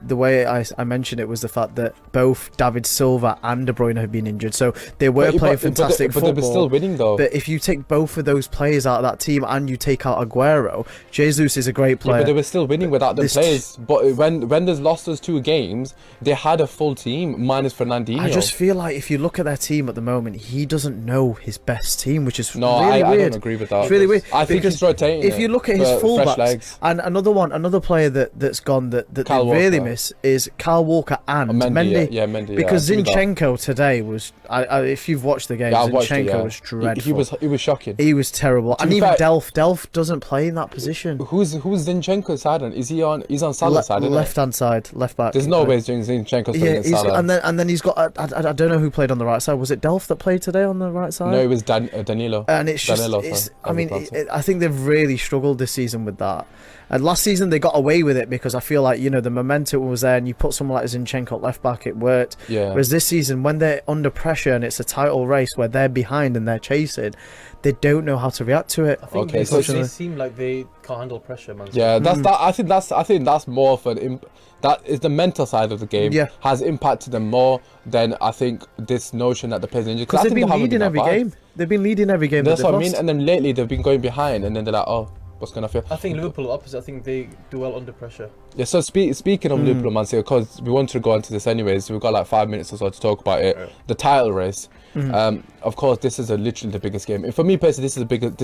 the way I mentioned it was the fact that both David Silva and De Bruyne have been injured, so they were playing fantastic but football. they were still winning though. But if you take both of those players out of that team and you take out Aguero, Jesus is a great player. Yeah, but they were still winning without them players. But when they've lost those two games, they had a full team minus Fernandinho. I just feel like if you look at their team at the moment, he doesn't know his best team, which is No, really I weird. don't agree with that. It's really weird. I think because he's rotating. if you look at his fullbacks, and another player that's gone that they Kyle really Walker. miss is Kyle Walker and Mendy. Mendy. Yeah, Mendy. Because yeah, Zinchenko today was, if you've watched the game, I watched it, Zinchenko was dreadful. He was shocking. He was terrible, and be even fair- Delph doesn't play in that position. Who's Zinchenko's side on? Is he on? He's on Salah's side, isn't it? Left hand side, left back. There's no way he's doing Zinchenko's Yeah, against Salah. and then he's got. I don't know who played on the right side. Was it Delph that played today on the right side? No, it was Danilo. And it's just, Danilo, it's, sorry. I mean, Danilo. I think they've really struggled this season with that. And last season they got away with it because I feel like, the momentum was there and you put someone like Zinchenko at left back, it worked. Yeah. Whereas this season, when they're under pressure and it's a title race where they're behind and they're chasing, they don't know how to react to it. I think Okay, so they seem like they can't handle pressure, man. Yeah, I think that's more of an that is the mental side of the game. Yeah. Has impacted them more than I think this notion that the players are injured. Because I they've think been they haven't leading that every bad. game. They've been leading every game. That's that what I they've mean. lost. And then lately they've been going behind, and then they're like, oh, what's gonna feel? I think Liverpool opposite. I think they do well under pressure. Yeah. So speaking of Liverpool, Man City, because we wanted to go into this anyways, we've got like 5 minutes or so to talk about it. The title race. Of course, this is literally the biggest game. And for me personally, this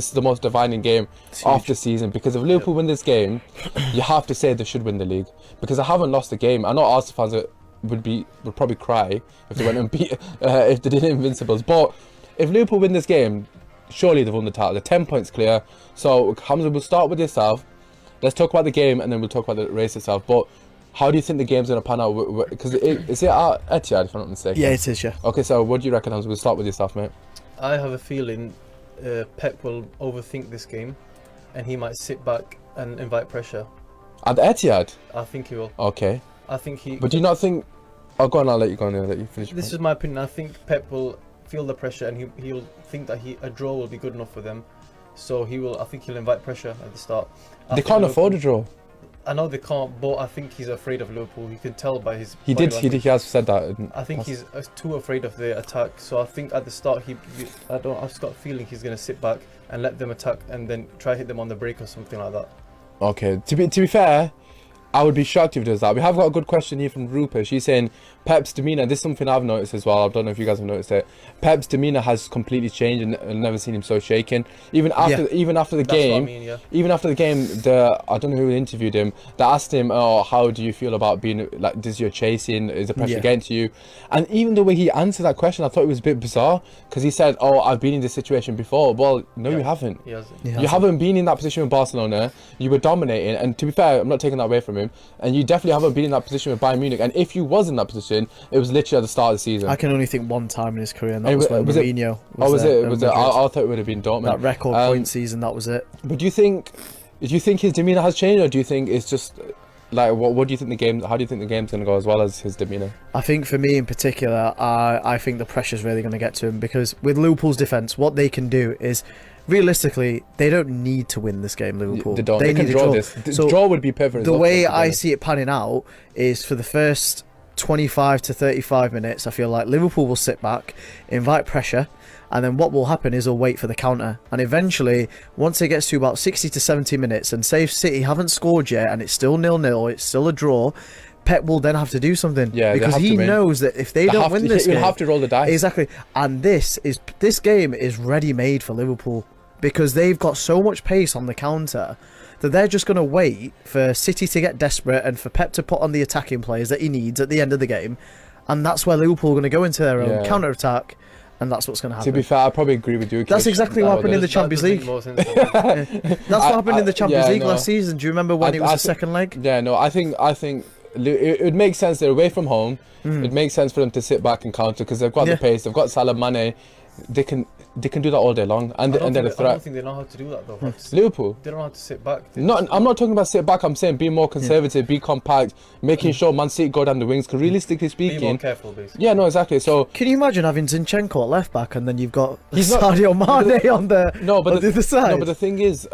is the most defining game of the season, because if Liverpool win this game, you have to say they should win the league, because they haven't lost the game. I know Arsenal fans would probably cry if they went and beat if they did Invincibles, but if Liverpool win this game, surely they've won the title. They're 10 points clear. So Hamza, we'll start with yourself. Let's talk about the game and then we'll talk about the race itself. But how do you think the game's going to pan out? Because is it at Etihad, if I'm not mistaken? Yeah, it is, yeah. Okay, so what do you reckon, Hamza? We'll start with yourself, mate. I have a feeling Pep will overthink this game, and he might sit back and invite pressure. At Etihad? I think he will. Okay. I think he. But do you not think... Oh, go on, I'll let you go on. I'll let you finish. This is my opinion. I think Pep will feel the pressure, and he'll think that a draw will be good enough for them. So he will. I think he'll invite pressure at the start. They can't afford a draw. I know they can't, but I think he's afraid of Liverpool. You can tell by his. He body did. language. He has said that. I think he's too afraid of the attack. So I think at the start I've just got a feeling he's gonna sit back and let them attack, and then try hit them on the break or something like that. Okay. To be fair, I would be shocked if he does that. We have got a good question here from Rupert. She's saying Pep's demeanour. This is something I've noticed as well. I don't know if you guys have noticed it. Pep's demeanour has completely changed, and I've never seen him so shaken. Even after the That's game, what I mean, yeah. even after the game, I don't know who interviewed him. They asked him, "Oh, how do you feel about being like? Does your chasing? Is the pressure getting to you?" And even the way he answered that question, I thought it was a bit bizarre, because he said, "Oh, I've been in this situation before." Well, no, you haven't. He hasn't. Yeah. You haven't been in that position with Barcelona. You were dominating, and to be fair, I'm not taking that away from him. And you definitely haven't been in that position with Bayern Munich. And if you was in that position, it was literally at the start of the season. I can only think one time in his career, and that And was when was it- Mourinho Was there it? at Was it? Madrid. I thought it would have been Dortmund. That record point season, that was it. But do you think his demeanour has changed, or do you think it's just like what do you think the game? How do you think the game's gonna go, as well as his demeanour? I think for me in particular, I think the pressure's really going to get to him, because with Liverpool's defence, what they can do is, realistically, they don't need to win this game, Liverpool. They don't. They can need a draw this. So draw would be perfect. the way I see it panning out is, for the first 25 to 35 minutes, I feel like Liverpool will sit back, invite pressure, and then what will happen is they'll wait for the counter. And eventually, once it gets to about 60 to 70 minutes, and say if City haven't scored yet, and it's still 0-0, it's still a draw, Pep will then have to do something. Yeah, because he knows that if they don't win this game, he'll have to roll the dice. Exactly. And this game is ready-made for Liverpool, because they've got so much pace on the counter that they're just going to wait for City to get desperate and for Pep to put on the attacking players that he needs at the end of the game. And that's where Liverpool are going to go into their own counter-attack, and that's what's going to happen. To be fair, I probably agree with you. That's exactly what happened in the Champions League. That's what happened in the Champions League last season. Do you remember when it was the second leg? Yeah, no, I think it makes sense. They're away from home. It makes sense for them to sit back and counter, because they've got the pace. They've got Salah, Mane. They can do that all day long, and they're a threat. I don't think they know how to do that though. Liverpool. They don't know how to sit back. I'm not talking about sit back. I'm saying be more conservative, be compact, making sure Man City go down the wings. Because realistically speaking, be more careful, basically. Yeah, no, exactly. So can you imagine having Zinchenko at left back, and then you've got Sadio Mane on the other side? No, but the thing is,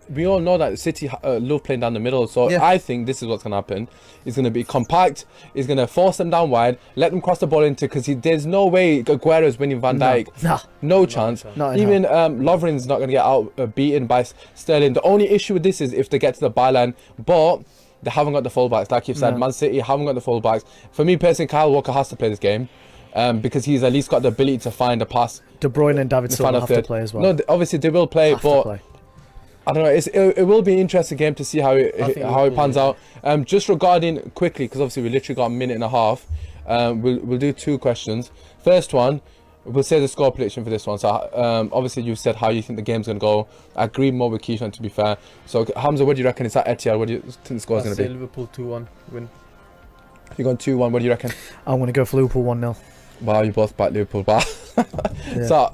we all know that City love playing down the middle. So I think this is what's going to happen. It's going to be compact. It's going to force them down wide, let them cross the ball into, because there's no way Aguero's winning Van Dijk. No chance. Even Lovren's not going to get out beaten by Sterling. The only issue with this is if they get to the byline, but they haven't got the fullbacks. Like you've said, Man City haven't got the fullbacks. For me personally, Kyle Walker has to play this game. Because he's at least got the ability to find a pass. De Bruyne and David Silva have to play as well. No, obviously they will play, but I don't know. It will be an interesting game to see how it pans out. Just regarding quickly, because obviously we literally got a minute and a half. We'll do two questions. First one, we'll say the score prediction for this one. So obviously you've said how you think the game's gonna go. I agree more with Keishan, to be fair. So Hamza, what do you reckon? It's at Etihad. What do you think the score's gonna be? Liverpool 2-1 win. You're going 2-1. What do you reckon? I'm gonna go for Liverpool 1-0. Wow, you both back Liverpool. So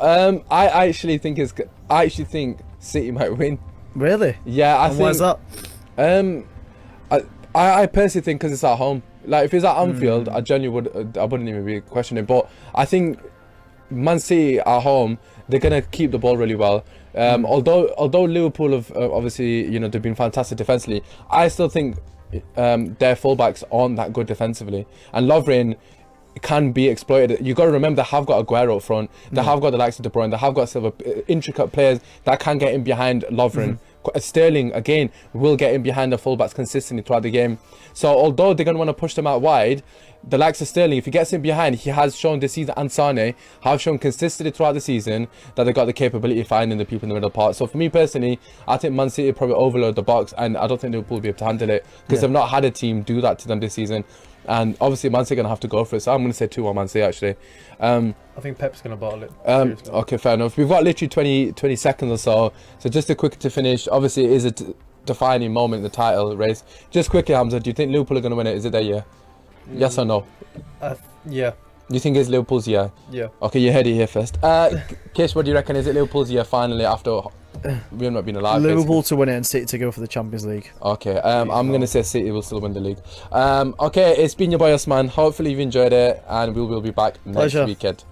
I actually think City might win. Really? Yeah, I think. Why's that? I personally think because it's at home. Like if it's at Anfield, I genuinely I wouldn't even be questioning. But I think Man City at home, they're gonna keep the ball really well. Although Liverpool have obviously they've been fantastic defensively, I still think their fullbacks aren't that good defensively, and Lovren can be exploited. You got to remember they have got Aguero up front. They have got the likes of De Bruyne. They have got Silva, intricate players that can get in behind Lovren. Sterling again will get in behind the fullbacks consistently throughout the game. So although they're going to want to push them out wide, the likes of Sterling, if he gets in behind, he has shown this season, and Sane have shown consistently throughout the season that they've got the capability of finding the people in the middle part. So for me personally, I think Man City probably overload the box, and I don't think Liverpool will be able to handle it, because they've not had a team do that to them this season. And obviously Man City are going to have to go for it. So I'm going to say 2-1 Man City actually. I think Pep's going to bottle it. Okay, fair enough. We've got literally 20 seconds or so. So just a quick to finish. Obviously it is a defining moment in the title race. Just quickly, Hamza, do you think Liverpool are going to win it? Is it their year? Yes or no? Yeah. You think it's Liverpool's year? Yeah. Okay, you heard it here first. Kish, what do you reckon? Is it Liverpool's year finally after we have not been alive? Liverpool basically to win it and City to go for the Champions League. Okay, I'm going to say City will still win the league. Okay, it's been your boy Osman. Hopefully you've enjoyed it, and we will be back next weekend.